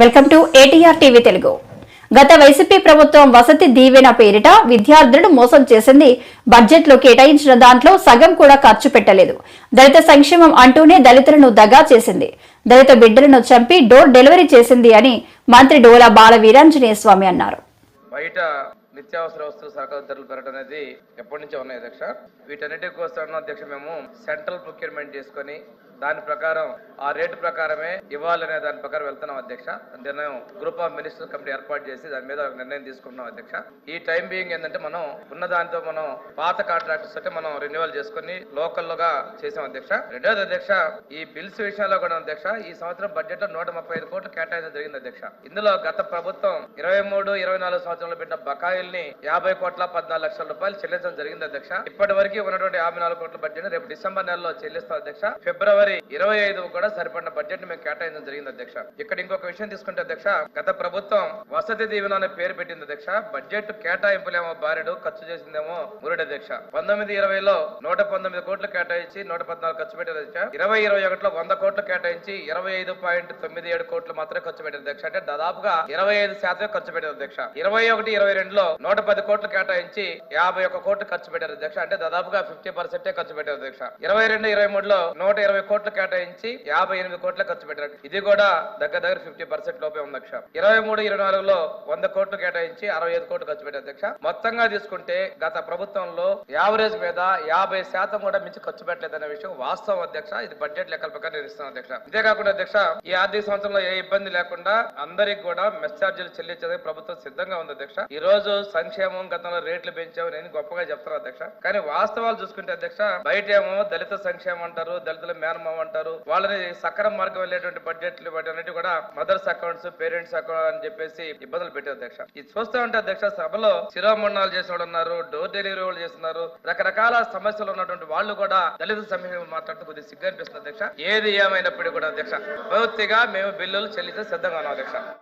Welcome to ATR TV Telugu. గత YCP ప్రభుత్వం వసతి దీవెన పేరిట విద్యార్థులను మోసం చేసింది. బడ్జెట్ లో కేటాయించిన దాంట్లో సగం కూడా ఖర్చు పెట్టలేదు. దళిత సంక్షేమం అంటూనే దళితులను దగా చేసింది. దళిత బిడ్డలను చంపి డోర్ డెలివరీ చేసింది అని మంత్రి డోలా బాల వీరాంజనేయ స్వామి అన్నారు. బయట నిత్యావసర వస్తువుల సరకుల ధరలు పెరగడం అనేది ఎప్పటి నుంచో ఉన్నాయి అధ్యక్ష. వీటన్నిటి కోసం అధ్యక్ష మేము సెంట్రల్ ప్రొక్యూర్మెంట్ చేసుకొని దాని ప్రకారం ఆ రేటు ప్రకారమే ఇవ్వాలనే దాని ప్రకారం వెళ్తున్నాం అధ్యక్ష. నిర్ణయం గ్రూప్ ఆఫ్ మినిస్టర్ కమిటీ ఏర్పాటు చేసి దాని మీద నిర్ణయం తీసుకుంటున్నాం అధ్యక్ష. ఈ టైం బీయింగ్ ఏంటంటే మనం ఉన్న దాంతో మనం పాత కాంట్రాక్టర్స్ అంటే మనం రెన్యువల్ చేసుకుని లోకల్గా చేసాం అధ్యక్ష. రెండోది అధ్యక్ష, ఈ బిల్స్ విషయంలో కూడా అధ్యక్ష ఈ సంవత్సరం బడ్జెట్ లో 135 కోట్లు కేటాయించడం జరిగింది అధ్యక్ష. ఇందులో గత ప్రభుత్వం 23-24 సంవత్సరంలో పెట్టిన బకాయిల్ని 50 కోట్ల 14 లక్షల రూపాయలు చెల్లించడం జరిగింది అధ్యక్ష. ఇప్పటి వరకు ఉన్నటువంటి 54 కోట్ల బడ్జెట్ రేపు డిసెంబర్ నెలలో చెల్లిస్తాం అధ్యక్ష. ఫిబ్రవరి 25 కూడా సరిపడిన బడ్జెట్ మేము కేటాయించడం జరిగింది అధ్యక్ష. ఇక్కడ ఇంకొక విషయం తీసుకుంటే అధ్యక్ష, గత ప్రభుత్వం వసతి దీవెన అనే పేరు పెట్టింది అధ్యక్ష. బడ్జెట్ కేటాయింపులేమో బారెడు, ఖర్చు చేసిందేమో మురుడు అధ్యక్ష. 19-20లో 119 కోట్లు కేటాయించి 114 ఖర్చు పెట్టారు అధ్యక్ష. 20-21లో 100 కోట్లు కేటాయించి 25.97 కోట్లు మాత్రమే ఖర్చు పెట్టారు అధ్యక్ష. అంటే దాదాపుగా 25% ఖర్చు పెట్టారు అధ్యక్ష. 21-22లో 110 కోట్లు కేటాయించి 51 కోట్లు ఖర్చు పెట్టారు అధ్యక్ష. అంటే దాదాపుగా 50% ఖర్చు పెట్టారు అధ్యక్ష. 22-23లో 120 కోట్లు కేటాయించి 58 కోట్ల ఖర్చు పెట్టారు. ఇది కూడా దగ్గర 50% లోపే ఉంది అధ్యక్ష. 23-24లో 100 కోట్లు కేటాయించి 65 కోట్లు ఖర్చు పెట్టారు అధ్యక్ష. మొత్తంగా తీసుకుంటే గత ప్రభుత్వంలో యావరేజ్ మీద 50% కూడా మించి ఖర్చు పెట్టలేదనే విషయం వాస్తవం అధ్యక్ష. ఇది బడ్జెట్ లెక్కల ప్రకారం నిర్ణయిస్తాం అధ్యక్ష. అంతేకాకుండా అధ్యక్ష, ఈ ఆర్థిక సంవత్సరంలో ఏ ఇబ్బంది లేకుండా అందరికి కూడా మెస్ ఛార్జీలు చెల్లించేందుకు ప్రభుత్వం సిద్ధంగా ఉంది అధ్యక్ష. ఈ రోజు సంక్షేమం గతంలో రేట్లు పెంచావు నేను గొప్పగా చెప్తాను అధ్యక్ష. కానీ వాస్తవాలు చూసుకుంటే అధ్యక్ష, బయట ఏమో దళిత సంక్షేమం అంటారు, దళితుల మేనమావ అంటారు. వాళ్ళని సక్రమ మార్గం వెళ్ళేటువంటి బడ్జెట్లు వాటి కూడా మదర్స్ అకౌంట్స్, పేరెంట్స్ అకౌంట్ అని చెప్పేసి ఇబ్బందులు పెట్టారు అధ్యక్ష. ఇది చూస్తూ ఉంటే అధ్యక్ష, సభలో శిరోమండనాలు చేసిన వాళ్ళు ఉన్నారు, డోర్ డెలివరీ వాళ్ళు చేస్తున్నారు, రకరకాల సమస్యలు ఉన్నటువంటి వాళ్ళు కూడా దళిత సంక్షేమం మాట్లాడుతూ కొద్దిగా సిగ్గు అనిపిస్తుంది అధ్యక్ష. ఏది ఏమైనప్పటికీ కూడా అధ్యక్ష, పూర్తిగా మేము బిల్లులు చెల్లించే సిద్ధంగా ఉన్నాం అధ్యక్ష.